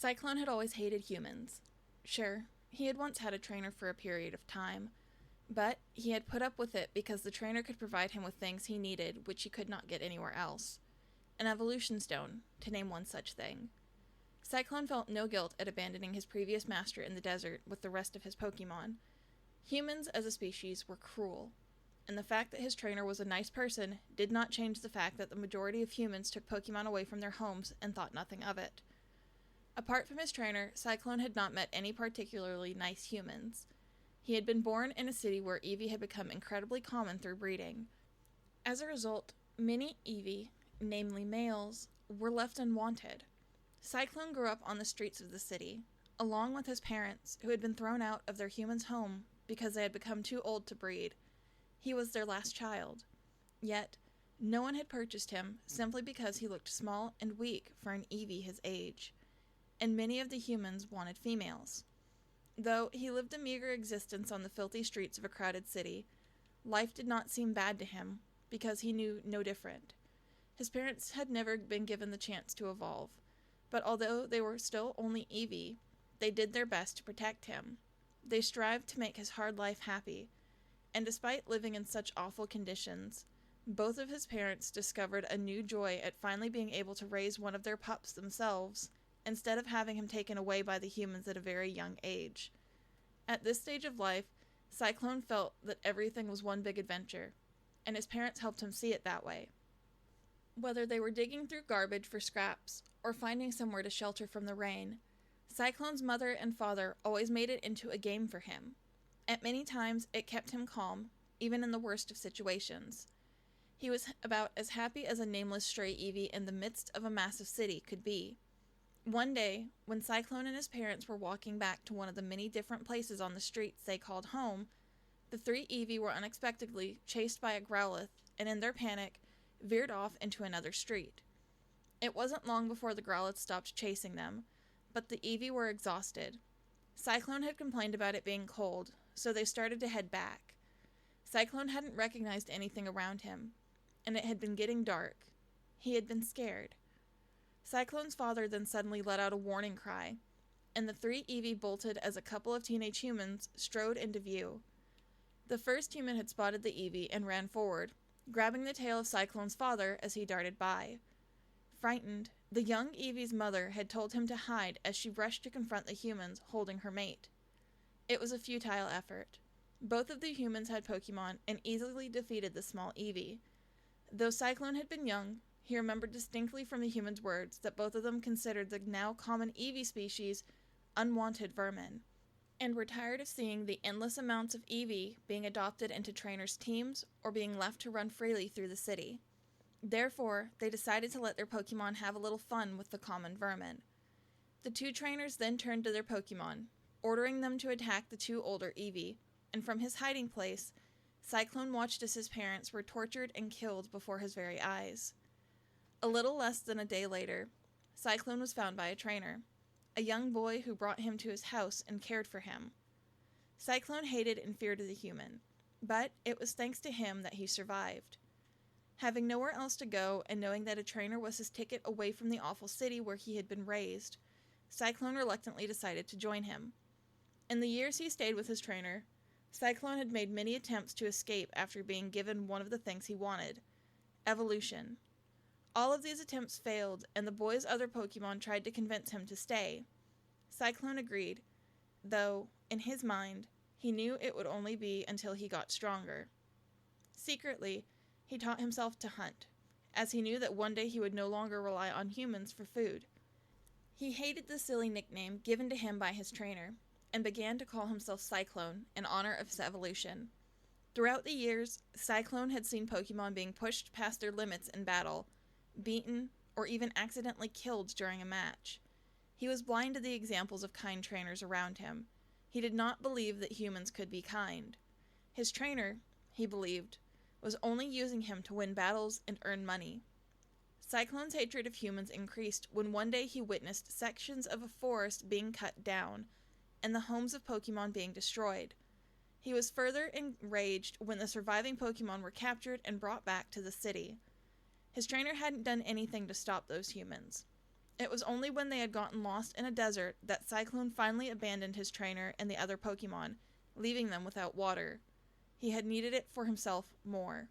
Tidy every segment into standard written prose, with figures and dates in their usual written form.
Cyclone had always hated humans. Sure, he had once had a trainer for a period of time, but he had put up with it because the trainer could provide him with things he needed which he could not get anywhere else. An evolution stone, to name one such thing. Cyclone felt no guilt at abandoning his previous master in the desert with the rest of his Pokemon. Humans as a species were cruel, and the fact that his trainer was a nice person did not change the fact that the majority of humans took Pokemon away from their homes and thought nothing of it. Apart from his trainer, Cyclone had not met any particularly nice humans. He had been born in a city where Eevee had become incredibly common through breeding. As a result, many Eevee, namely males, were left unwanted. Cyclone grew up on the streets of the city, along with his parents, who had been thrown out of their human's home because they had become too old to breed. He was their last child. Yet, no one had purchased him simply because he looked small and weak for an Eevee his age, and many of the humans wanted females. Though he lived a meager existence on the filthy streets of a crowded city, life did not seem bad to him because he knew no different. His parents had never been given the chance to evolve, but although they were still only Eevee, they did their best to protect him. They strived to make his hard life happy, and despite living in such awful conditions, both of his parents discovered a new joy at finally being able to raise one of their pups themselves, instead of having him taken away by the humans at a very young age. At this stage of life, Cyclone felt that everything was one big adventure, and his parents helped him see it that way. Whether they were digging through garbage for scraps or finding somewhere to shelter from the rain, Cyclone's mother and father always made it into a game for him. At many times, it kept him calm, even in the worst of situations. He was about as happy as a nameless stray Eevee in the midst of a massive city could be. One day, when Cyclone and his parents were walking back to one of the many different places on the streets they called home, the three Eevee were unexpectedly chased by a growlithe, and in their panic, veered off into another street. It wasn't long before the growlithe stopped chasing them, but the Eevee were exhausted. Cyclone had complained about it being cold, so they started to head back. Cyclone hadn't recognized anything around him, and it had been getting dark. He had been scared. Cyclone's father then suddenly let out a warning cry, and the three Eevee bolted as a couple of teenage humans strode into view. The first human had spotted the Eevee and ran forward, grabbing the tail of Cyclone's father as he darted by. Frightened, the young Eevee's mother had told him to hide as she rushed to confront the humans holding her mate. It was a futile effort. Both of the humans had Pokemon and easily defeated the small Eevee. Though Cyclone had been young, he remembered distinctly from the humans' words that both of them considered the now common Eevee species unwanted vermin, and were tired of seeing the endless amounts of Eevee being adopted into trainers' teams or being left to run freely through the city. Therefore, they decided to let their Pokemon have a little fun with the common vermin. The two trainers then turned to their Pokemon, ordering them to attack the two older Eevee, and from his hiding place, Cyclone watched as his parents were tortured and killed before his very eyes. A little less than a day later, Cyclone was found by a trainer, a young boy who brought him to his house and cared for him. Cyclone hated and feared the human, but it was thanks to him that he survived. Having nowhere else to go and knowing that a trainer was his ticket away from the awful city where he had been raised, Cyclone reluctantly decided to join him. In the years he stayed with his trainer, Cyclone had made many attempts to escape after being given one of the things he wanted: evolution. All of these attempts failed, and the boy's other Pokemon tried to convince him to stay. Cyclone agreed, though, in his mind, he knew it would only be until he got stronger. Secretly, he taught himself to hunt, as he knew that one day he would no longer rely on humans for food. He hated the silly nickname given to him by his trainer, and began to call himself Cyclone in honor of his evolution. Throughout the years, Cyclone had seen Pokemon being pushed past their limits in battle, beaten, or even accidentally killed during a match. He was blind to the examples of kind trainers around him. He did not believe that humans could be kind. His trainer, he believed, was only using him to win battles and earn money. Cyclone's hatred of humans increased when one day he witnessed sections of a forest being cut down, and the homes of Pokemon being destroyed. He was further enraged when the surviving Pokemon were captured and brought back to the city. His trainer hadn't done anything to stop those humans. It was only when they had gotten lost in a desert that Cyclone finally abandoned his trainer and the other Pokemon, leaving them without water. He had needed it for himself more.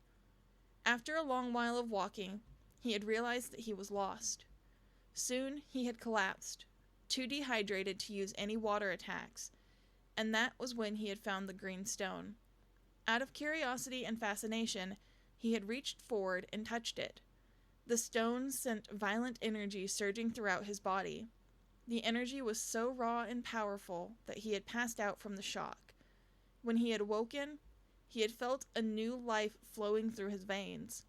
After a long while of walking, he had realized that he was lost. Soon he had collapsed, too dehydrated to use any water attacks, and that was when he had found the green stone. Out of curiosity and fascination, he had reached forward and touched it. The stone sent violent energy surging throughout his body. The energy was so raw and powerful that he had passed out from the shock. When he had awoken, he had felt a new life flowing through his veins.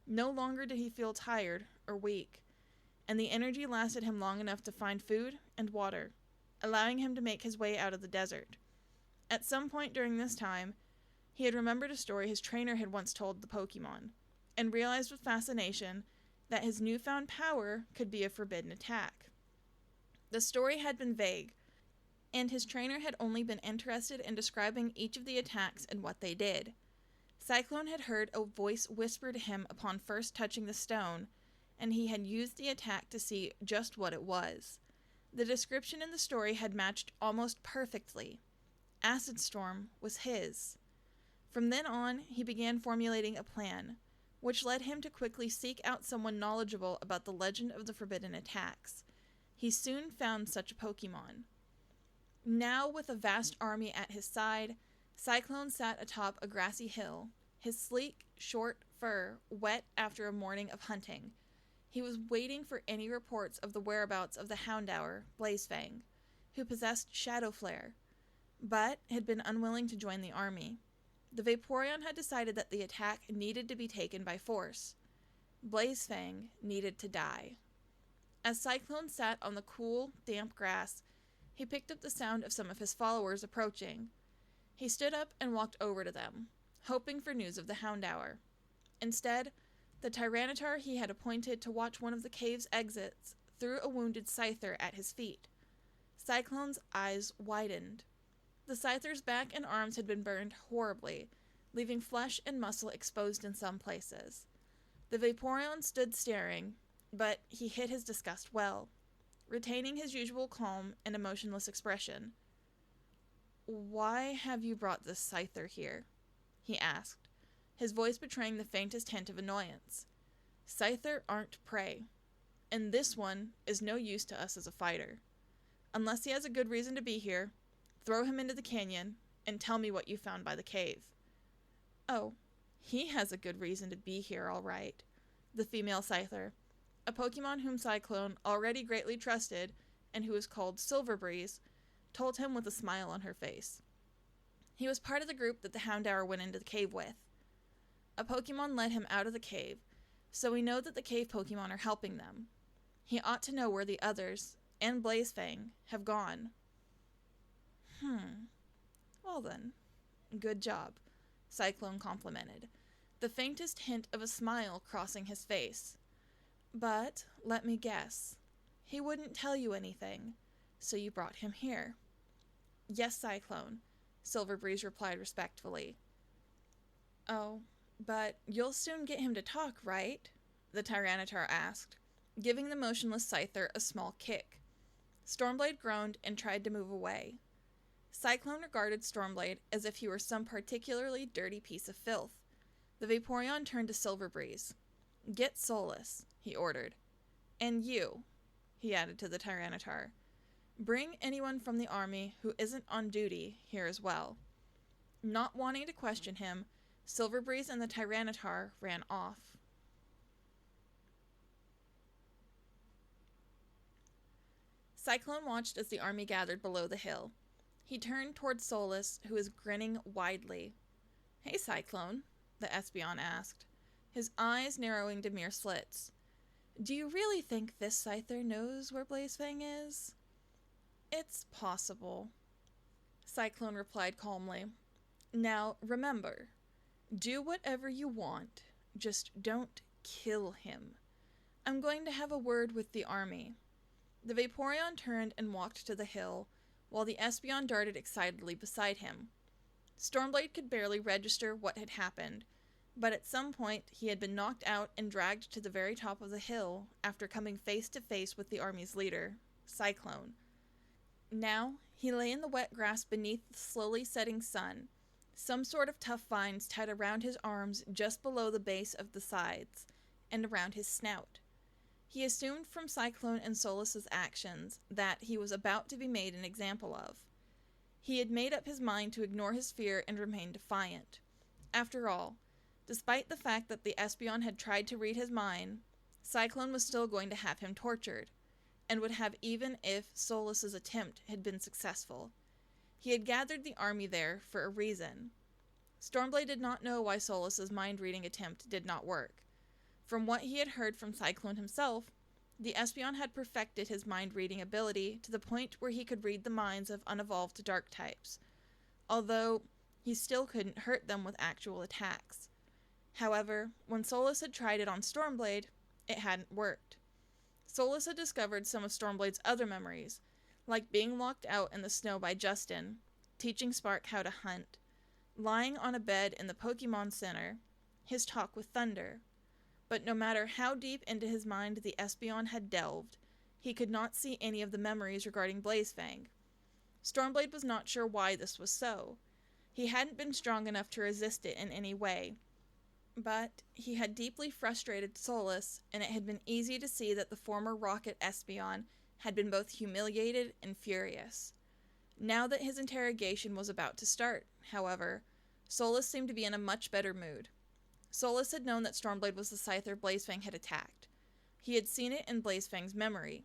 No longer did he feel tired or weak, and the energy lasted him long enough to find food and water, allowing him to make his way out of the desert. At some point during this time, he had remembered a story his trainer had once told the Pokemon, and realized with fascination that his newfound power could be a forbidden attack. The story had been vague, and his trainer had only been interested in describing each of the attacks and what they did. Cyclone had heard a voice whisper to him upon first touching the stone, and he had used the attack to see just what it was. The description in the story had matched almost perfectly. Acid Storm was his. From then on, he began formulating a plan, which led him to quickly seek out someone knowledgeable about the legend of the forbidden attacks. He soon found such a Pokemon. Now, with a vast army at his side, Cyclone sat atop a grassy hill, his sleek, short fur wet after a morning of hunting. He was waiting for any reports of the whereabouts of the Houndour, Blazefang, who possessed Shadow Flare, but had been unwilling to join the army. The Vaporeon had decided that the attack needed to be taken by force. Blazefang needed to die. As Cyclone sat on the cool, damp grass, he picked up the sound of some of his followers approaching. He stood up and walked over to them, hoping for news of the Houndour. Instead, the Tyranitar he had appointed to watch one of the cave's exits threw a wounded Scyther at his feet. Cyclone's eyes widened. The Scyther's back and arms had been burned horribly, leaving flesh and muscle exposed in some places. The Vaporeon stood staring, but he hid his disgust well, retaining his usual calm and emotionless expression. "Why have you brought this Scyther here?" he asked, his voice betraying the faintest hint of annoyance. "Scyther aren't prey, and this one is no use to us as a fighter. Unless he has a good reason to be here, throw him into the canyon, and tell me what you found by the cave." "Oh, he has a good reason to be here, all right." The female Scyther, a Pokemon whom Cyclone already greatly trusted, and who was called Silverbreeze, told him with a smile on her face. He was part of the group that the Houndour went into the cave with. A Pokemon led him out of the cave, so we know that the cave Pokemon are helping them. He ought to know where the others, and Blazefang, have gone. Well then, good job," Cyclone complimented, the faintest hint of a smile crossing his face. "But, let me guess, he wouldn't tell you anything, so you brought him here." "Yes, Cyclone," Silverbreeze replied respectfully. "Oh, but you'll soon get him to talk, right?" the Tyranitar asked, giving the motionless Scyther a small kick. Stormblade groaned and tried to move away. Cyclone regarded Stormblade as if he were some particularly dirty piece of filth. The Vaporeon turned to Silverbreeze. "Get Solus," he ordered. "And you," he added to the Tyranitar. "Bring anyone from the army who isn't on duty here as well." Not wanting to question him, Silverbreeze and the Tyranitar ran off. Cyclone watched as the army gathered below the hill. He turned toward Solus, who was grinning widely. "Hey, Cyclone," the Espeon asked, his eyes narrowing to mere slits. "Do you really think this Scyther knows where Blazefang is?" "It's possible," Cyclone replied calmly. "Now, remember, do whatever you want, just don't kill him. I'm going to have a word with the army." The Vaporeon turned and walked to the hill, while the Espeon darted excitedly beside him. Stormblade could barely register what had happened, But at some point he had been knocked out and dragged to the very top of the hill after coming face to face with the army's leader, Cyclone. Now he lay in the wet grass beneath the slowly setting sun, some sort of tough vines tied around his arms just below the base of the sides, and around his snout. He assumed from Cyclone and Solus's actions that he was about to be made an example of. He had made up his mind to ignore his fear and remain defiant. After all, despite the fact that the Espeon had tried to read his mind, Cyclone was still going to have him tortured, and would have even if Solus's attempt had been successful. He had gathered the army there for a reason. Stormblade did not know why Solus's mind-reading attempt did not work. From what he had heard from Cyclone himself, the Espeon had perfected his mind-reading ability to the point where he could read the minds of unevolved dark types, although he still couldn't hurt them with actual attacks. However, when Solus had tried it on Stormblade, it hadn't worked. Solus had discovered some of Stormblade's other memories, like being locked out in the snow by Justin, teaching Spark how to hunt, lying on a bed in the Pokemon Center, his talk with Thunder. But no matter how deep into his mind the Espeon had delved, he could not see any of the memories regarding Blazefang. Stormblade was not sure why this was so. He hadn't been strong enough to resist it in any way, but he had deeply frustrated Solus, and it had been easy to see that the former Rocket Espeon had been both humiliated and furious. Now that his interrogation was about to start, however, Solus seemed to be in a much better mood. Solus had known that Stormblade was the Scyther Blazefang had attacked. He had seen it in Blazefang's memory.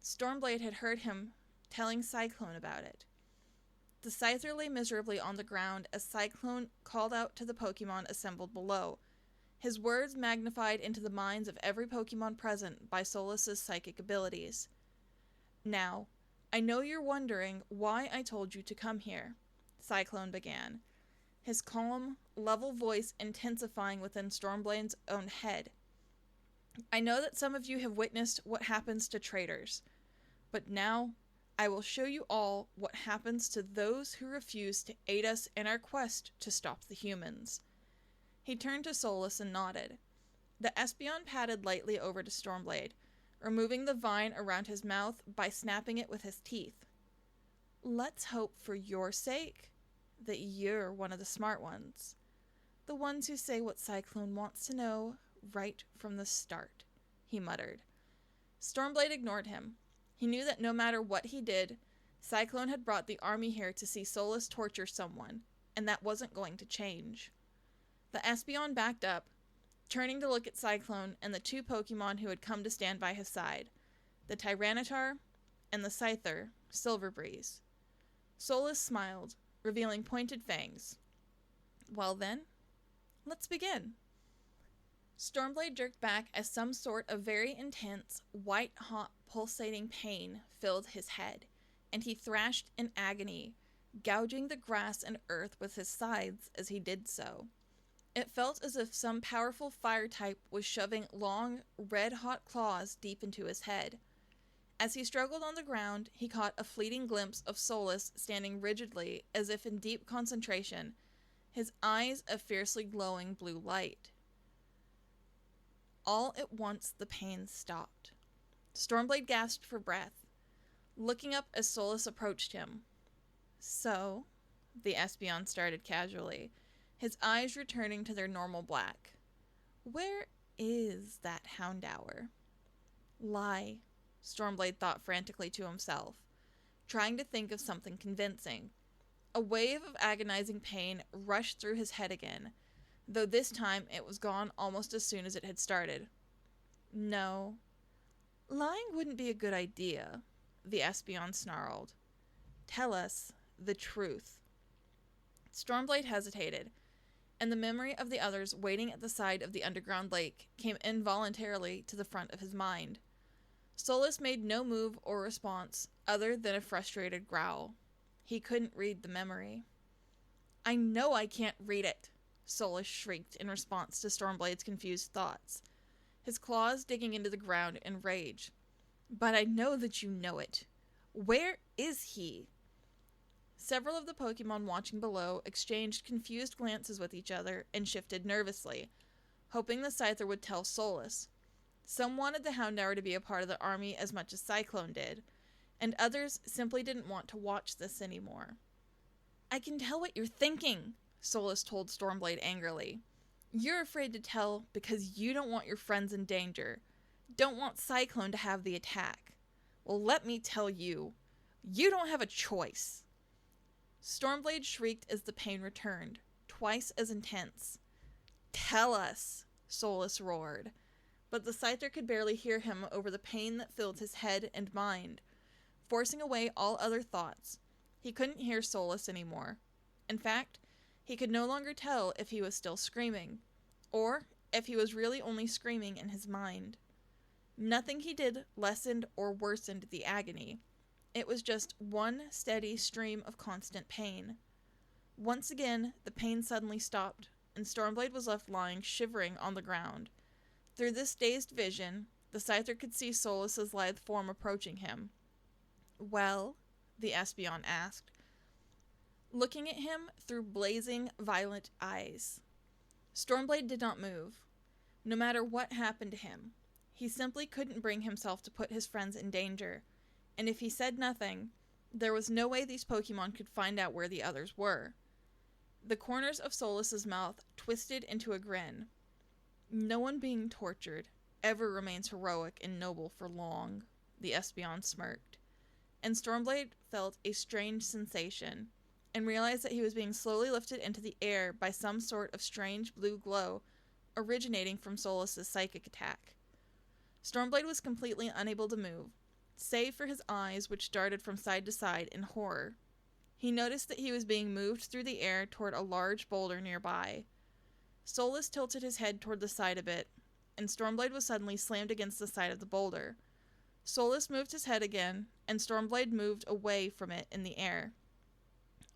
Stormblade had heard him telling Cyclone about it. The Scyther lay miserably on the ground as Cyclone called out to the Pokemon assembled below, his words magnified into the minds of every Pokemon present by Solus's psychic abilities. "Now, I know you're wondering why I told you to come here," Cyclone began, his calm, level voice intensifying within Stormblade's own head. "I know that some of you have witnessed what happens to traitors, but now I will show you all what happens to those who refuse to aid us in our quest to stop the humans." He turned to Solus and nodded. The Espeon padded lightly over to Stormblade, removing the vine around his mouth by snapping it with his teeth. "Let's hope for your sake that you're one of the smart ones. The ones who say what Cyclone wants to know right from the start," he muttered. Stormblade ignored him. He knew that no matter what he did, Cyclone had brought the army here to see Solus torture someone, and that wasn't going to change. The Espeon backed up, turning to look at Cyclone and the two Pokemon who had come to stand by his side, the Tyranitar and the Scyther, Silverbreeze. Solus smiled, revealing pointed fangs. "Well then, let's begin." Stormblade jerked back as some sort of very intense, white-hot, pulsating pain filled his head, and he thrashed in agony, gouging the grass and earth with his scythes as he did so. It felt as if some powerful fire type was shoving long, red-hot claws deep into his head. As he struggled on the ground, he caught a fleeting glimpse of Solus standing rigidly as if in deep concentration, his eyes a fiercely glowing blue light. All at once the pain stopped. Stormblade gasped for breath, looking up as Solus approached him. "So," the Espeon started casually, his eyes returning to their normal black, "where is that Houndour?" "Lie," Stormblade thought frantically to himself, trying to think of something convincing. A wave of agonizing pain rushed through his head again, though this time it was gone almost as soon as it had started. "No, lying wouldn't be a good idea," the Espeon snarled. "Tell us the truth." Stormblade hesitated, and the memory of the others waiting at the side of the underground lake came involuntarily to the front of his mind. Solus made no move or response other than a frustrated growl. He couldn't read the memory. "I know I can't read it," Solus shrieked in response to Stormblade's confused thoughts, his claws digging into the ground in rage. "But I know that you know it. Where is he?" Several of the Pokemon watching below exchanged confused glances with each other and shifted nervously, hoping the Scyther would tell Solus. Some wanted the Houndour to be a part of the army as much as Cyclone did, and others simply didn't want to watch this anymore. "I can tell what you're thinking," Solus told Stormblade angrily. "You're afraid to tell because you don't want your friends in danger. Don't want Cyclone to have the attack. Well, let me tell you, you don't have a choice." Stormblade shrieked as the pain returned, twice as intense. "Tell us," Solus roared, but the Scyther could barely hear him over the pain that filled his head and mind. Forcing away all other thoughts, he couldn't hear Solus anymore. In fact, he could no longer tell if he was still screaming, or if he was really only screaming in his mind. Nothing he did lessened or worsened the agony. It was just one steady stream of constant pain. Once again, the pain suddenly stopped, and Stormblade was left lying shivering on the ground. Through this dazed vision, the Scyther could see Solus's lithe form approaching him. "Well?" the Espeon asked, looking at him through blazing, violet eyes. Stormblade did not move. No matter what happened to him, he simply couldn't bring himself to put his friends in danger, and if he said nothing, there was no way these Pokemon could find out where the others were. The corners of Solus's mouth twisted into a grin. "No one being tortured ever remains heroic and noble for long," the Espeon smirked, and Stormblade felt a strange sensation, and realized that he was being slowly lifted into the air by some sort of strange blue glow originating from Solus's psychic attack. Stormblade was completely unable to move, save for his eyes which darted from side to side in horror. He noticed that he was being moved through the air toward a large boulder nearby. Solus tilted his head toward the side a bit, and Stormblade was suddenly slammed against the side of the boulder. Solus moved his head again, and Stormblade moved away from it in the air,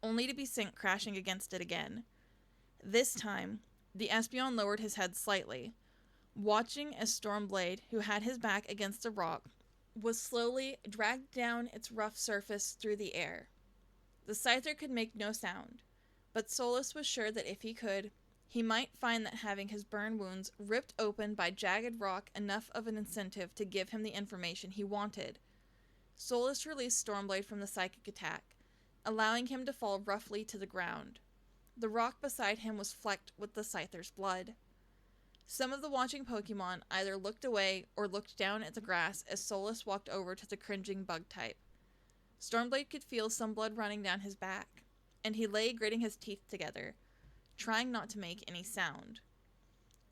only to be sent crashing against it again. This time, the Espeon lowered his head slightly, watching as Stormblade, who had his back against a rock, was slowly dragged down its rough surface through the air. The Scyther could make no sound, but Solus was sure that if he could, he might find that having his burn wounds ripped open by jagged rock enough of an incentive to give him the information he wanted. Solus released Stormblade from the psychic attack, allowing him to fall roughly to the ground. The rock beside him was flecked with the Scyther's blood. Some of the watching Pokemon either looked away or looked down at the grass as Solus walked over to the cringing bug type. Stormblade could feel some blood running down his back, and he lay gritting his teeth together, trying not to make any sound.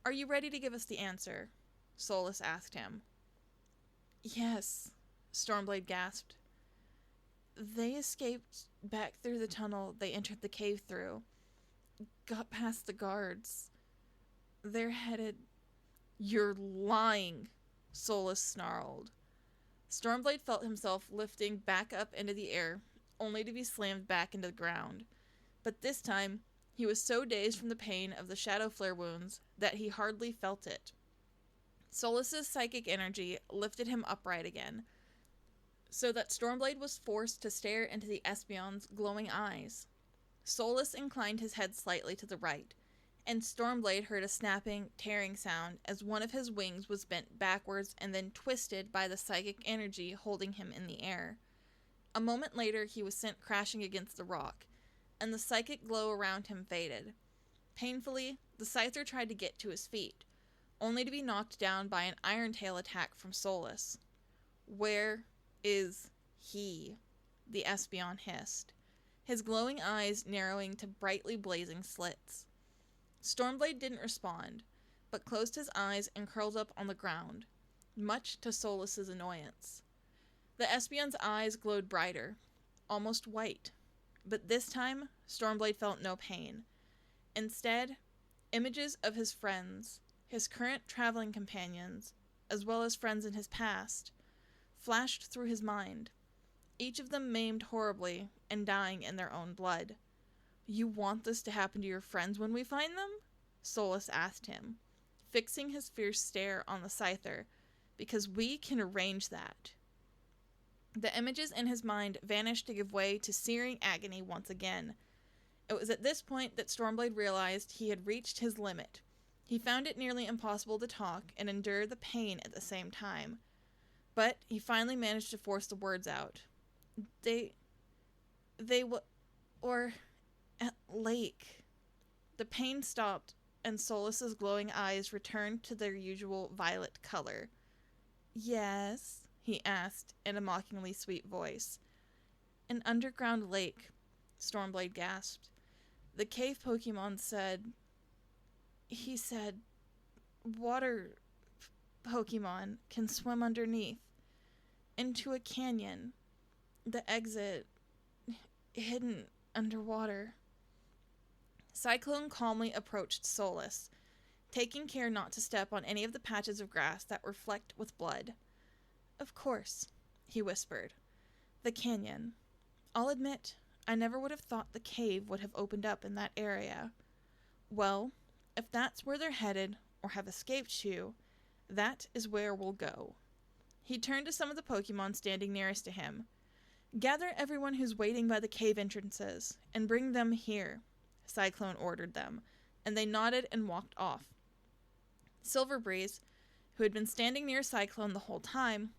"Are you ready to give us the answer?" Solus asked him. "Yes," Stormblade gasped. "They escaped back through the tunnel they entered the cave through. Got past the guards. They're headed—" "You're lying," Solus snarled. Stormblade felt himself lifting back up into the air, only to be slammed back into the ground. But this time, he was so dazed from the pain of the Shadow Flare wounds that he hardly felt it. Solus's psychic energy lifted him upright again, so that Stormblade was forced to stare into the Espeon's glowing eyes. Solus inclined his head slightly to the right, and Stormblade heard a snapping, tearing sound as one of his wings was bent backwards and then twisted by the psychic energy holding him in the air. A moment later, he was sent crashing against the rock, and the psychic glow around him faded. Painfully, the Scyther tried to get to his feet, only to be knocked down by an Iron Tail attack from Solus. "Where is he?" the Espeon hissed, his glowing eyes narrowing to brightly blazing slits. Stormblade didn't respond, but closed his eyes and curled up on the ground, much to Solus's annoyance. The Espeon's eyes glowed brighter, almost white, but this time Stormblade felt no pain. Instead, images of his friends, his current traveling companions, as well as friends in his past, flashed through his mind, each of them maimed horribly and dying in their own blood. "You want this to happen to your friends when we find them?" Solus asked him, fixing his fierce stare on the Scyther, "because we can arrange that." The images in his mind vanished to give way to searing agony once again. It was at this point that Stormblade realized he had reached his limit. He found it nearly impossible to talk and endure the pain at the same time. But he finally managed to force the words out. At lake. The pain stopped, and Solus's glowing eyes returned to their usual violet color. Yes, he asked in a mockingly sweet voice. An underground lake, Stormblade gasped. The cave Pokemon said... He said... Water Pokemon can swim underneath. Into a canyon. The exit... hidden underwater. Cyclone calmly approached Solus, taking care not to step on any of the patches of grass that were flecked with blood. Of course, he whispered. The canyon. I'll admit, I never would have thought the cave would have opened up in that area. Well, if that's where they're headed, or have escaped to, that is where we'll go. He turned to some of the Pokemon standing nearest to him. Gather everyone who's waiting by the cave entrances, and bring them here, Cyclone ordered them, and they nodded and walked off. Silverbreeze, who had been standing near Cyclone the whole time,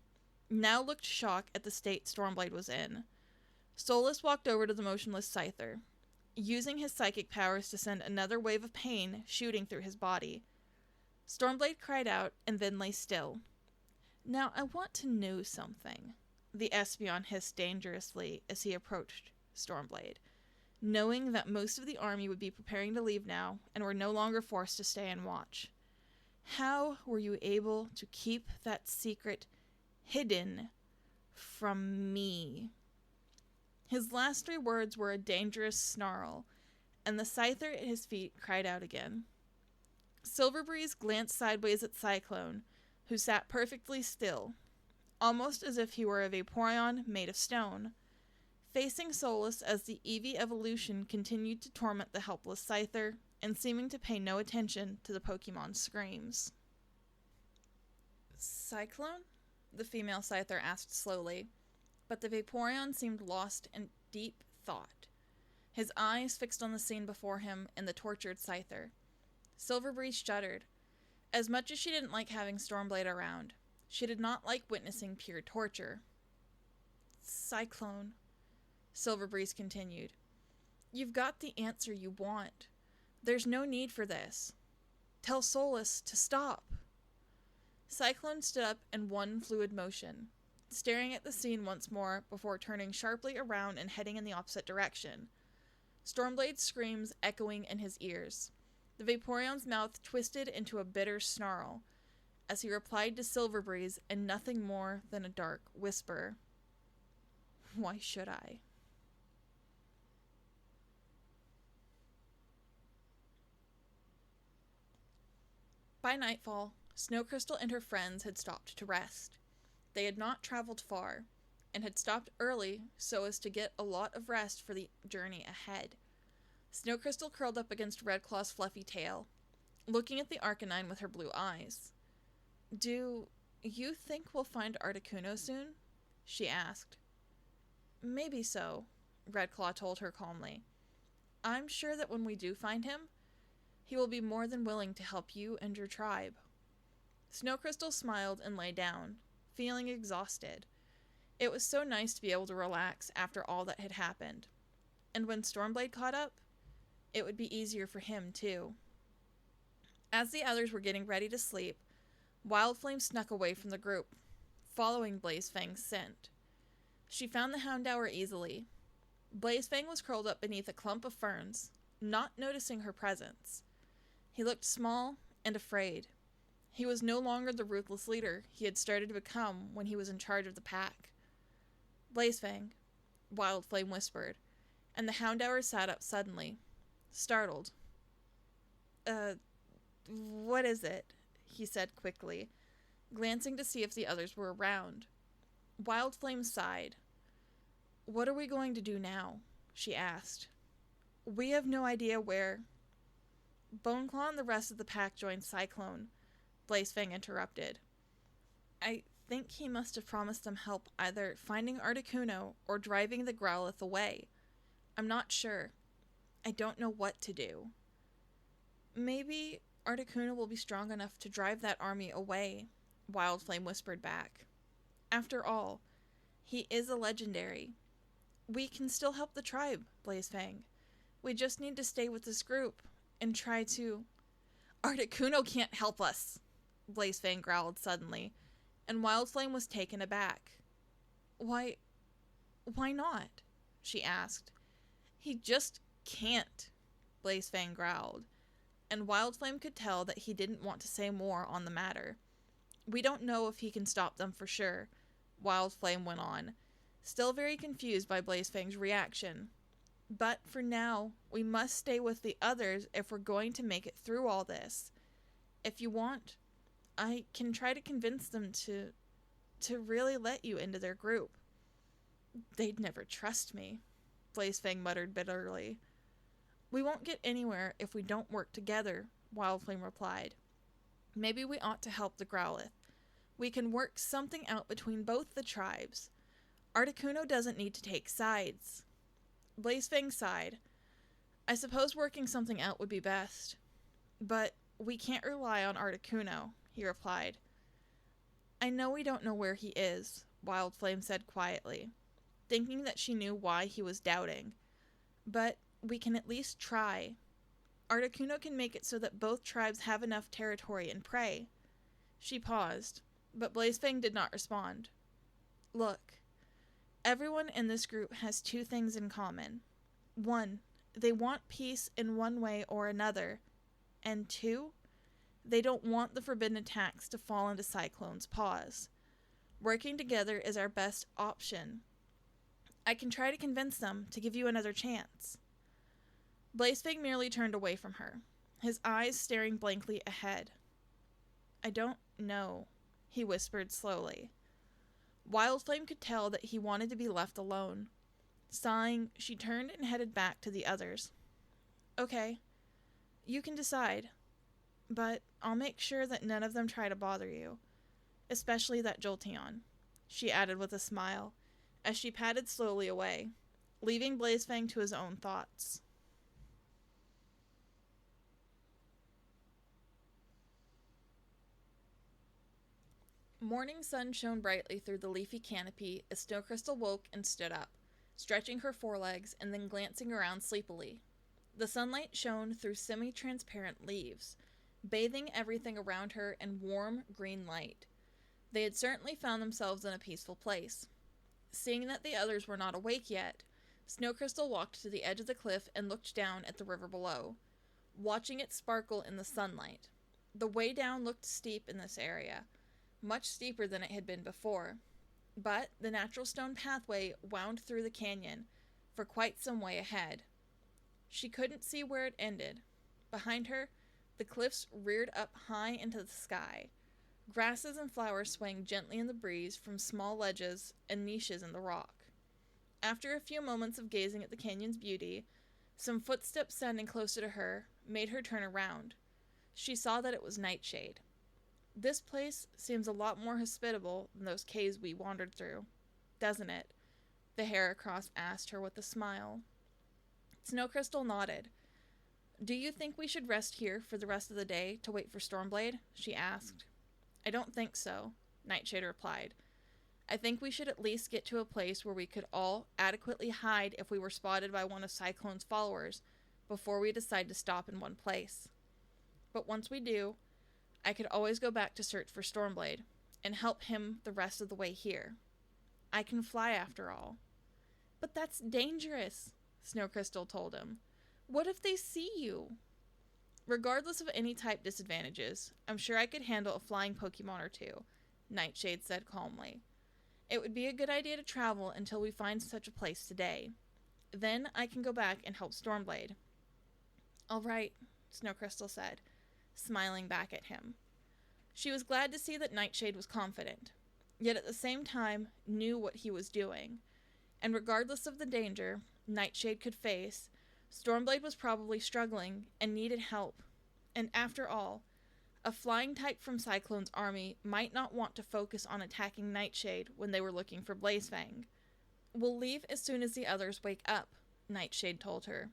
now looked shocked at the state Stormblade was in. Solus walked over to the motionless Scyther, using his psychic powers to send another wave of pain shooting through his body. Stormblade cried out and then lay still. Now I want to know something, the Espeon hissed dangerously as he approached Stormblade, knowing that most of the army would be preparing to leave now and were no longer forced to stay and watch. How were you able to keep that secret hidden from me? His last 3 words were a dangerous snarl, and the Scyther at his feet cried out again. Silverbreeze glanced sideways at Cyclone, who sat perfectly still, almost as if he were a Vaporeon made of stone, facing Solus as the Eevee evolution continued to torment the helpless Scyther, and seeming to pay no attention to the Pokemon's screams. Cyclone? The female Scyther asked slowly, but the Vaporeon seemed lost in deep thought, his eyes fixed on the scene before him and the tortured Scyther. Silverbreeze shuddered. As much as she didn't like having Stormblade around, she did not like witnessing pure torture. Cyclone, Silverbreeze continued. You've got the answer you want. There's no need for this. Tell Solus to stop. Cyclone stood up in one fluid motion, staring at the scene once more before turning sharply around and heading in the opposite direction, Stormblade's screams echoing in his ears. The Vaporeon's mouth twisted into a bitter snarl as he replied to Silverbreeze in nothing more than a dark whisper. Why should I? By nightfall, Snowcrystal and her friends had stopped to rest. They had not traveled far, and had stopped early so as to get a lot of rest for the journey ahead. Snowcrystal curled up against Redclaw's fluffy tail, looking at the Arcanine with her blue eyes. Do you think we'll find Articuno soon? She asked. Maybe so, Redclaw told her calmly. I'm sure that when we do find him, he will be more than willing to help you and your tribe. Snowcrystal smiled and lay down, feeling exhausted. It was so nice to be able to relax after all that had happened. And when Stormblade caught up, it would be easier for him, too. As the others were getting ready to sleep, Wildflame snuck away from the group, following Blazefang's scent. She found the Houndour easily. Blazefang was curled up beneath a clump of ferns, not noticing her presence. He looked small and afraid. He was no longer the ruthless leader he had started to become when he was in charge of the pack. Blazefang, Wildflame whispered, and the Houndour sat up suddenly, startled. What is it? He said quickly, glancing to see if the others were around. Wildflame sighed. What are we going to do now? She asked. We have no idea where. Boneclaw and the rest of the pack joined Cyclone, Blazefang interrupted. I think he must have promised them help either finding Articuno or driving the growlithe away. I'm not sure. I don't know what to do. Maybe Articuno will be strong enough to drive that army away, Wildflame whispered back. After all, he is a legendary. We can still help the tribe, Blazefang. We just need to stay with this group and try to... Articuno can't help us, Blazefang growled suddenly, and Wildflame was taken aback. Why not? She asked. He just can't, Blazefang growled, and Wildflame could tell that he didn't want to say more on the matter. We don't know if he can stop them for sure, Wildflame went on, still very confused by Blazefang's reaction. But for now, we must stay with the others if we're going to make it through all this. If you want, I can try to convince them to really let you into their group. They'd never trust me, Blazefang muttered bitterly. We won't get anywhere if we don't work together, Wildflame replied. Maybe we ought to help the growlithe. We can work something out between both the tribes. Articuno doesn't need to take sides. Blazefang sighed. I suppose working something out would be best. But we can't rely on Articuno, he replied. I know we don't know where he is, Wildflame said quietly, thinking that she knew why he was doubting. But we can at least try. Articuno can make it so that both tribes have enough territory and prey. She paused, but Blazefang did not respond. Look, everyone in this group has two things in common. 1, they want peace in one way or another. And 2, they don't want the forbidden attacks to fall into Cyclone's paws. Working together is our best option. I can try to convince them to give you another chance. Blazefang merely turned away from her, his eyes staring blankly ahead. I don't know, he whispered slowly. Wildflame could tell that he wanted to be left alone. Sighing, she turned and headed back to the others. Okay, you can decide, but I'll make sure that none of them try to bother you, especially that Jolteon, she added with a smile, as she padded slowly away, leaving Blazefang to his own thoughts. Morning sun shone brightly through the leafy canopy as Snowcrystal woke and stood up, stretching her forelegs and then glancing around sleepily. The sunlight shone through semi-transparent leaves, bathing everything around her in warm green light. They had certainly found themselves in a peaceful place. Seeing that the others were not awake yet, Snowcrystal walked to the edge of the cliff and looked down at the river below, watching it sparkle in the sunlight. The way down looked steep in this area, much steeper than it had been before, but the natural stone pathway wound through the canyon for quite some way ahead. She couldn't see where it ended. Behind her, the cliffs reared up high into the sky. Grasses and flowers swaying gently in the breeze from small ledges and niches in the rock. After a few moments of gazing at the canyon's beauty, some footsteps sounding closer to her made her turn around. She saw that it was Nightshade. This place seems a lot more hospitable than those caves we wandered through, doesn't it? The Heracross asked her with a smile. Snowcrystal nodded. Do you think we should rest here for the rest of the day to wait for Stormblade? She asked. I don't think so, Nightshade replied. I think we should at least get to a place where we could all adequately hide if we were spotted by one of Cyclone's followers before we decide to stop in one place. But once we do, I could always go back to search for Stormblade and help him the rest of the way here. I can fly after all. But that's dangerous, Snowcrystal told him. What if they see you? Regardless of any type disadvantages, I'm sure I could handle a flying Pokemon or two, Nightshade said calmly. It would be a good idea to travel until we find such a place today. Then I can go back and help Stormblade. All right, Snowcrystal said, smiling back at him. She was glad to see that Nightshade was confident, yet at the same time knew what he was doing. And regardless of the danger Nightshade could face, Stormblade was probably struggling and needed help. And after all, A flying type from Cyclone's army might not want to focus on attacking Nightshade when they were looking for Blazefang. "We'll leave as soon as the others wake up," Nightshade told her.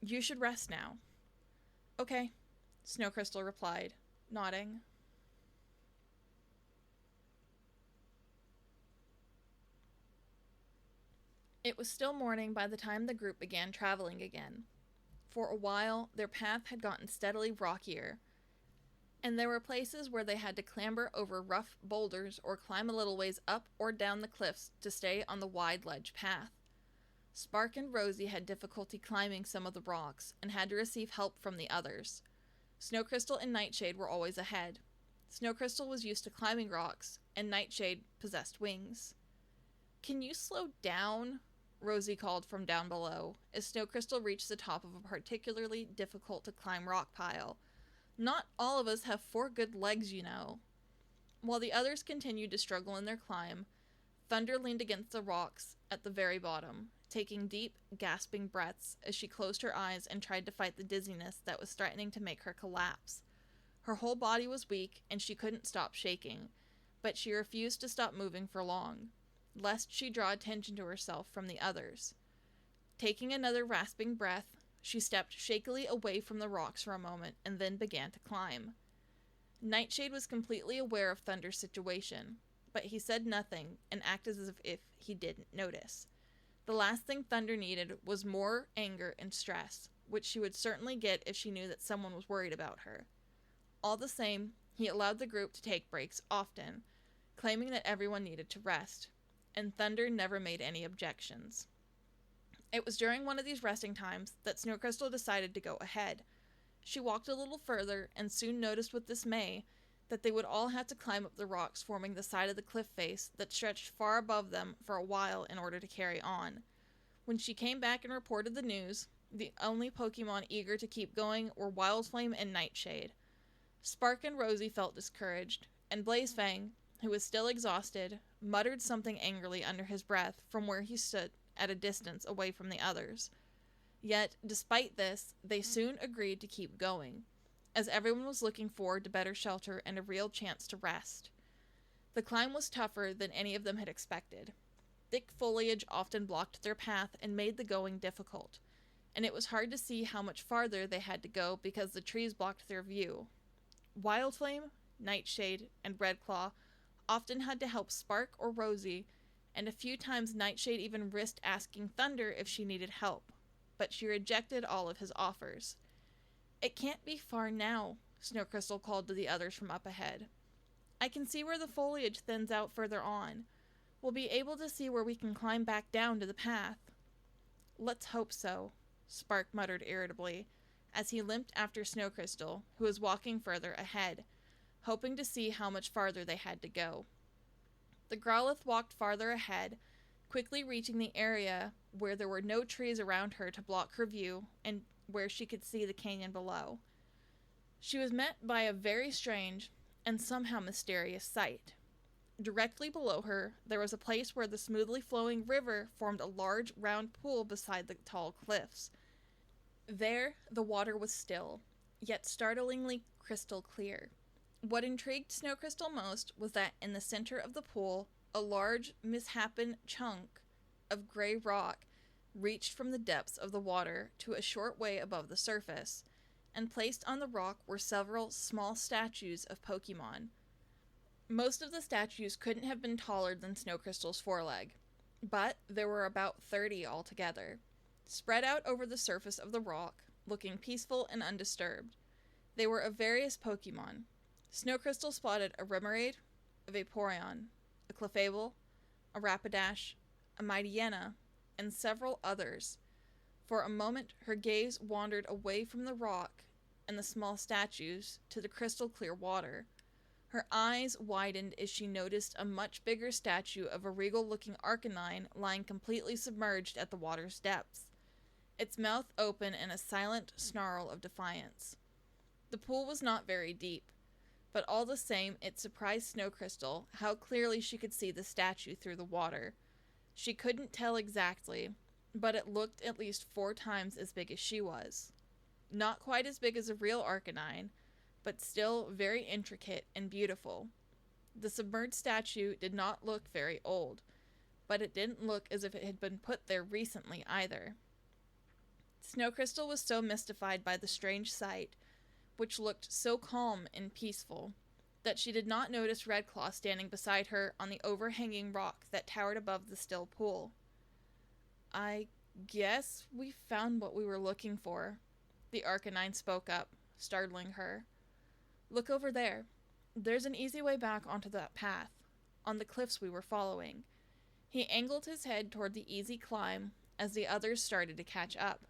"You should rest now." "Okay," Snowcrystal replied, nodding. It was still morning by the time the group began traveling again. For a while, their path had gotten steadily rockier, and there were places where they had to clamber over rough boulders or climb a little ways up or down the cliffs to stay on the wide ledge path. Spark and Rosie had difficulty climbing some of the rocks and had to receive help from the others. Snowcrystal and Nightshade were always ahead. Snowcrystal was used to climbing rocks, and Nightshade possessed wings. "Can you slow down?" Rosie called from down below, as Snowcrystal reached the top of a particularly difficult-to-climb rock pile. "Not all of us have 4 good legs, you know." While the others continued to struggle in their climb, Thunder leaned against the rocks at the very bottom, taking deep, gasping breaths as she closed her eyes and tried to fight the dizziness that was threatening to make her collapse. Her whole body was weak, and she couldn't stop shaking, but she refused to stop moving for long, lest she draw attention to herself from the others. Taking another rasping breath, she stepped shakily away from the rocks for a moment and then began to climb. Nightshade was completely aware of Thunder's situation, but he said nothing and acted as if he didn't notice. The last thing Thunder needed was more anger and stress, which she would certainly get if she knew that someone was worried about her. All the same, he allowed the group to take breaks often, claiming that everyone needed to rest, and Thunder never made any objections. It was during one of these resting times that Snowcrystal decided to go ahead. She walked a little further and soon noticed with dismay that they would all have to climb up the rocks forming the side of the cliff face that stretched far above them for a while in order to carry on. When she came back and reported the news, the only Pokemon eager to keep going were Wildflame and Nightshade. Spark and Rosie felt discouraged, and Blazefang, who was still exhausted, muttered something angrily under his breath from where he stood at a distance away from the others. Yet, despite this, they soon agreed to keep going, as everyone was looking forward to better shelter and a real chance to rest. The climb was tougher than any of them had expected. Thick foliage often blocked their path and made the going difficult, and it was hard to see how much farther they had to go because the trees blocked their view. Wildflame, Nightshade, and Redclaw often had to help Spark or Rosie, and a few times Nightshade even risked asking Thunder if she needed help, but she rejected all of his offers. "It can't be far now," Snowcrystal called to the others from up ahead. "I can see where the foliage thins out further on. We'll be able to see where we can climb back down to the path." "Let's hope so," Spark muttered irritably, as he limped after Snowcrystal, who was walking further ahead, hoping to see how much farther they had to go. The growlithe walked farther ahead, quickly reaching the area where there were no trees around her to block her view and where she could see the canyon below. She was met by a very strange and somehow mysterious sight. Directly below her, there was a place where the smoothly flowing river formed a large round pool beside the tall cliffs. There, the water was still, yet startlingly crystal clear. What intrigued Snowcrystal most was that in the center of the pool, a large, misshapen chunk of gray rock reached from the depths of the water to a short way above the surface, and placed on the rock were several small statues of Pokemon. Most of the statues couldn't have been taller than Snowcrystal's foreleg, but there were about 30 altogether, spread out over the surface of the rock, looking peaceful and undisturbed. They were of various Pokemon. Snowcrystal spotted a Remoraid, a Vaporeon, a Clefable, a Rapidash, a Mightyena, and several others. For a moment, her gaze wandered away from the rock and the small statues to the crystal clear water. Her eyes widened as she noticed a much bigger statue of a regal-looking Arcanine lying completely submerged at the water's depths, its mouth open in a silent snarl of defiance. The pool was not very deep, but all the same it surprised Snowcrystal how clearly she could see the statue through the water. She couldn't tell exactly, but it looked at least 4 times as big as she was. Not quite as big as a real Arcanine, but still very intricate and beautiful. The submerged statue did not look very old, but it didn't look as if it had been put there recently either. Snowcrystal was so mystified by the strange sight, which looked so calm and peaceful, that she did not notice Redclaw standing beside her on the overhanging rock that towered above the still pool. "I guess we found what we were looking for," the Arcanine spoke up, startling her. "Look over there. There's an easy way back onto that path, on the cliffs we were following." He angled his head toward the easy climb as the others started to catch up.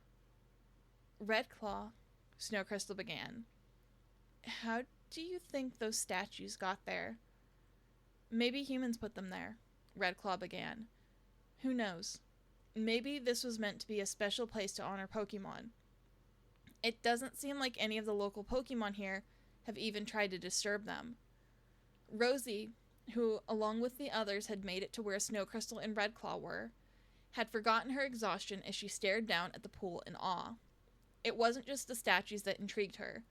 "Redclaw," Snowcrystal began, "how do you think those statues got there?" "Maybe humans put them there," Redclaw began. "Who knows? Maybe this was meant to be a special place to honor Pokemon. It doesn't seem like any of the local Pokemon here have even tried to disturb them." Rosie, who, along with the others, had made it to where Snowcrystal and Redclaw were, had forgotten her exhaustion as she stared down at the pool in awe. It wasn't just the statues that intrigued her.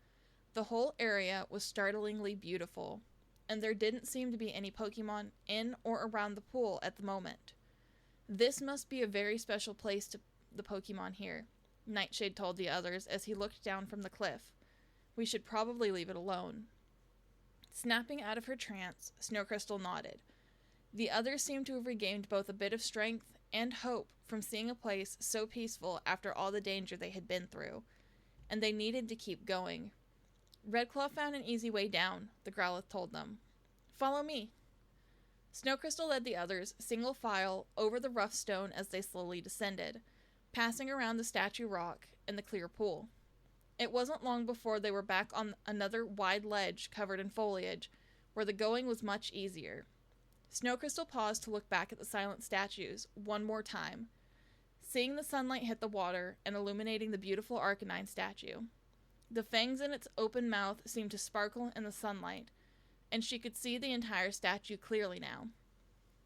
The whole area was startlingly beautiful, and there didn't seem to be any Pokemon in or around the pool at the moment. "This must be a very special place to the Pokemon here," Nightshade told the others as he looked down from the cliff. "We should probably leave it alone." Snapping out of her trance, Snowcrystal nodded. The others seemed to have regained both a bit of strength and hope from seeing a place so peaceful after all the danger they had been through, and they needed to keep going. "Redclaw found an easy way down," the Growlithe told them. "Follow me." Snowcrystal led the others, single file, over the rough stone as they slowly descended, passing around the statue rock and the clear pool. It wasn't long before they were back on another wide ledge covered in foliage, where the going was much easier. Snowcrystal paused to look back at the silent statues one more time, seeing the sunlight hit the water and illuminating the beautiful Arcanine statue. The fangs in its open mouth seemed to sparkle in the sunlight, and she could see the entire statue clearly now.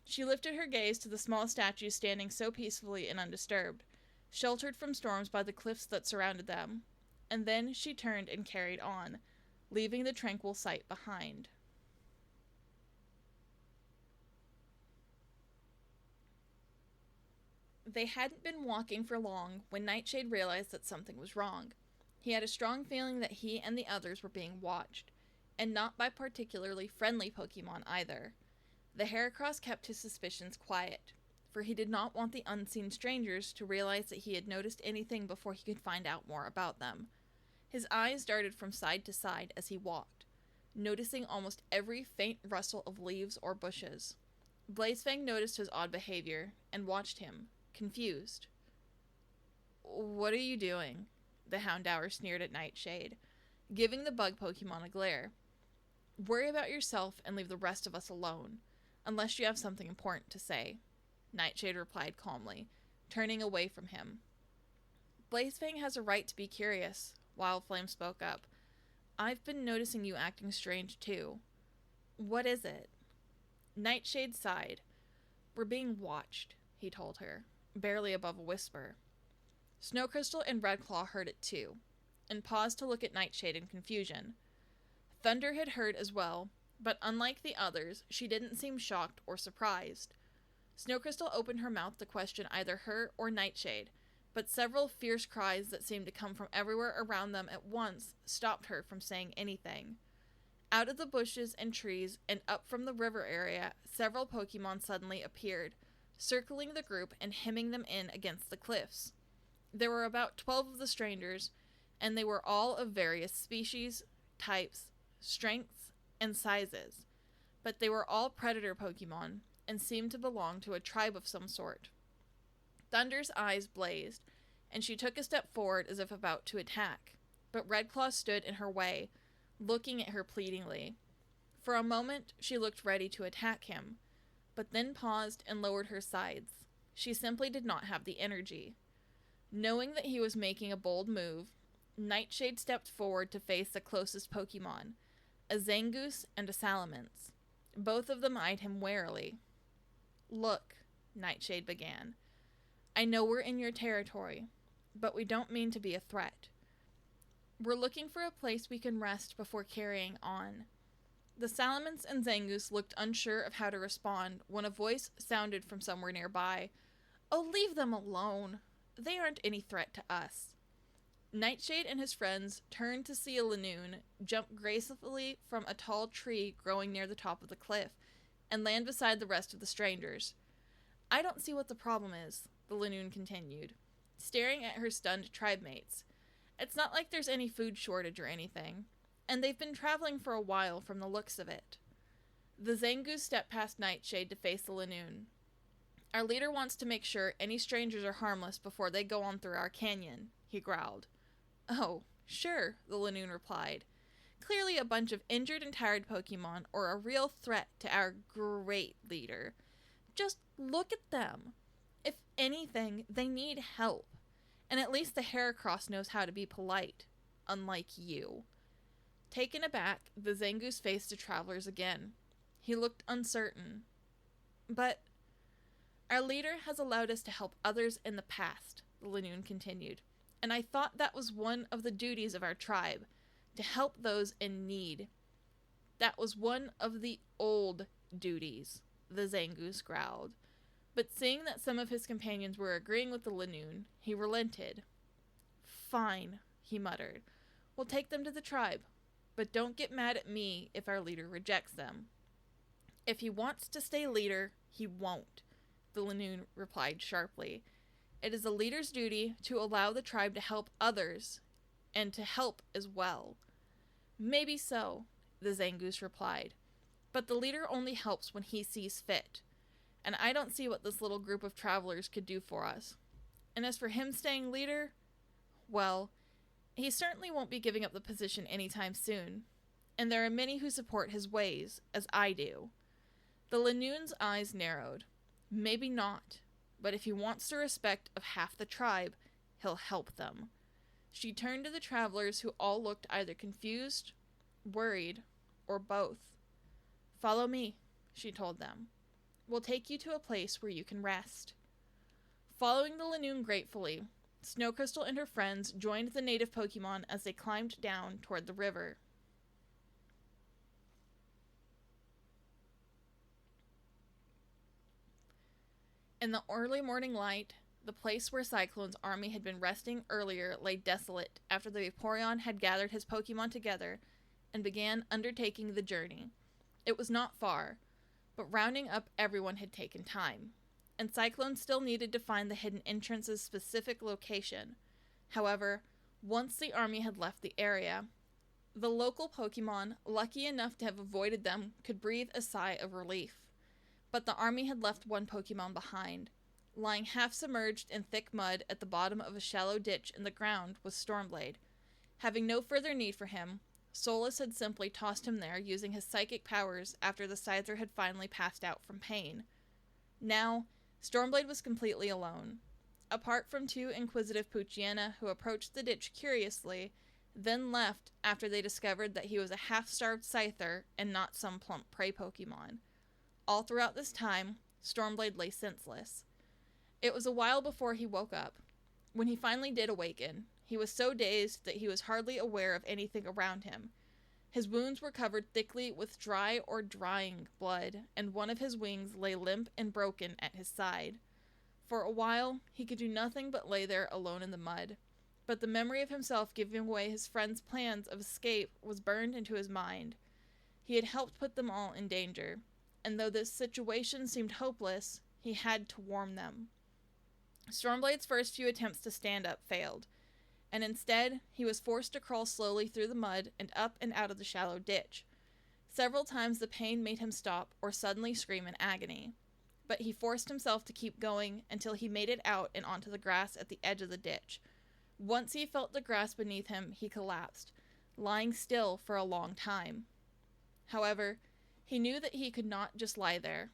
She lifted her gaze to the small statue standing so peacefully and undisturbed, sheltered from storms by the cliffs that surrounded them, and then she turned and carried on, leaving the tranquil sight behind. They hadn't been walking for long when Nightshade realized that something was wrong. He had a strong feeling that he and the others were being watched, and not by particularly friendly Pokemon either. The Heracross kept his suspicions quiet, for he did not want the unseen strangers to realize that he had noticed anything before he could find out more about them. His eyes darted from side to side as he walked, noticing almost every faint rustle of leaves or bushes. Blazefang noticed his odd behavior and watched him, confused. "What are you doing?" the Houndour sneered at Nightshade, giving the bug Pokemon a glare. "Worry about yourself and leave the rest of us alone, unless you have something important to say," Nightshade replied calmly, turning away from him. "Blazefang has a right to be curious," Wildflame spoke up. "I've been noticing you acting strange too. What is it?" Nightshade sighed. "We're being watched," he told her, barely above a whisper. Snowcrystal and Redclaw heard it too, and paused to look at Nightshade in confusion. Thunder had heard as well, but unlike the others, she didn't seem shocked or surprised. Snowcrystal opened her mouth to question either her or Nightshade, but several fierce cries that seemed to come from everywhere around them at once stopped her from saying anything. Out of the bushes and trees and up from the river area, several Pokemon suddenly appeared, circling the group and hemming them in against the cliffs. There were about 12 of the strangers, and they were all of various species, types, strengths, and sizes, but they were all predator Pokemon and seemed to belong to a tribe of some sort. Thunder's eyes blazed, and she took a step forward as if about to attack, but Redclaw stood in her way, looking at her pleadingly. For a moment, she looked ready to attack him, but then paused and lowered her sides. She simply did not have the energy. Knowing that he was making a bold move, Nightshade stepped forward to face the closest Pokemon, a Zangoose and a Salamence. Both of them eyed him warily. "Look," Nightshade began. "I know we're in your territory, but we don't mean to be a threat. We're looking for a place we can rest before carrying on." The Salamence and Zangoose looked unsure of how to respond when a voice sounded from somewhere nearby. "Oh, leave them alone. They aren't any threat to us." Nightshade and his friends turned to see a Lanoon jump gracefully from a tall tree growing near the top of the cliff and land beside the rest of the strangers. "I don't see what the problem is," the Lanoon continued, staring at her stunned tribe mates. "It's not like there's any food shortage or anything, and they've been traveling for a while from the looks of it." The Zangoose stepped past Nightshade to face the Lanoon. "Our leader wants to make sure any strangers are harmless before they go on through our canyon," he growled. "Oh, sure," the Lanoon replied. "Clearly a bunch of injured and tired Pokemon are a real threat to our great leader. Just look at them. If anything, they need help. And at least the Heracross knows how to be polite, unlike you." Taken aback, the Zangoose faced the travelers again. He looked uncertain. "But our leader has allowed us to help others in the past," the Lanoon continued. "And I thought that was one of the duties of our tribe, to help those in need." "That was one of the old duties," the Zangoose growled. But seeing that some of his companions were agreeing with the Lanoon, he relented. "Fine," he muttered. "We'll take them to the tribe, but don't get mad at me if our leader rejects them." "If he wants to stay leader, he won't," the Lanoon replied sharply. "It is the leader's duty to allow the tribe to help others, and to help as well." "Maybe so," the Zangoose replied, "but the leader only helps when he sees fit, and I don't see what this little group of travelers could do for us. And as for him staying leader, well, he certainly won't be giving up the position anytime soon, and there are many who support his ways, as I do." The Lanoon's eyes narrowed. "Maybe not, but if he wants the respect of half the tribe, he'll help them." She turned to the travelers, who all looked either confused, worried, or both. "Follow me," she told them. "We'll take you to a place where you can rest." Following the Lanoon gratefully, Snowcrystal and her friends joined the native Pokemon as they climbed down toward the river. In the early morning light, the place where Cyclone's army had been resting earlier lay desolate after the Vaporeon had gathered his Pokemon together and began undertaking the journey. It was not far, but rounding up everyone had taken time, and Cyclone still needed to find the hidden entrance's specific location. However, once the army had left the area, the local Pokemon, lucky enough to have avoided them, could breathe a sigh of relief. But the army had left one Pokemon behind. Lying half submerged in thick mud at the bottom of a shallow ditch in the ground was Stormblade. Having no further need for him, Solus had simply tossed him there using his psychic powers after the Scyther had finally passed out from pain. Now, Stormblade was completely alone. Apart from two inquisitive Poochyena who approached the ditch curiously, then left after they discovered that he was a half-starved Scyther and not some plump prey Pokemon. All throughout this time, Stormblade lay senseless. It was a while before he woke up. When he finally did awaken, he was so dazed that he was hardly aware of anything around him. His wounds were covered thickly with dry or drying blood, and one of his wings lay limp and broken at his side. For a while, he could do nothing but lay there alone in the mud, but the memory of himself giving away his friends' plans of escape was burned into his mind. He had helped put them all in danger, and though this situation seemed hopeless, he had to warn them. Stormblade's first few attempts to stand up failed, and instead, he was forced to crawl slowly through the mud and up and out of the shallow ditch. Several times the pain made him stop or suddenly scream in agony, but he forced himself to keep going until he made it out and onto the grass at the edge of the ditch. Once he felt the grass beneath him, he collapsed, lying still for a long time. However, he knew that he could not just lie there.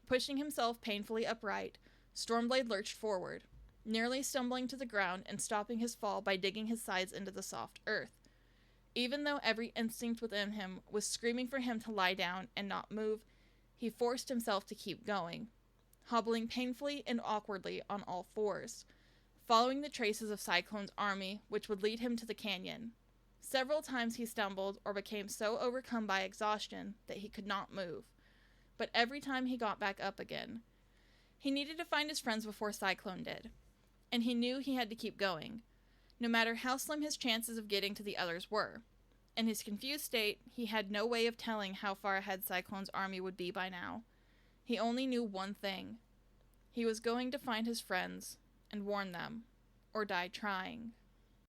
Pushing himself painfully upright, Stormblade lurched forward, nearly stumbling to the ground and stopping his fall by digging his sides into the soft earth. Even though every instinct within him was screaming for him to lie down and not move, he forced himself to keep going, hobbling painfully and awkwardly on all fours, following the traces of Cyclone's army, which would lead him to the canyon. Several times he stumbled or became so overcome by exhaustion that he could not move, but every time he got back up again. He needed to find his friends before Cyclone did, and he knew he had to keep going, no matter how slim his chances of getting to the others were. In his confused state, he had no way of telling how far ahead Cyclone's army would be by now. He only knew one thing. He was going to find his friends and warn them, or die trying.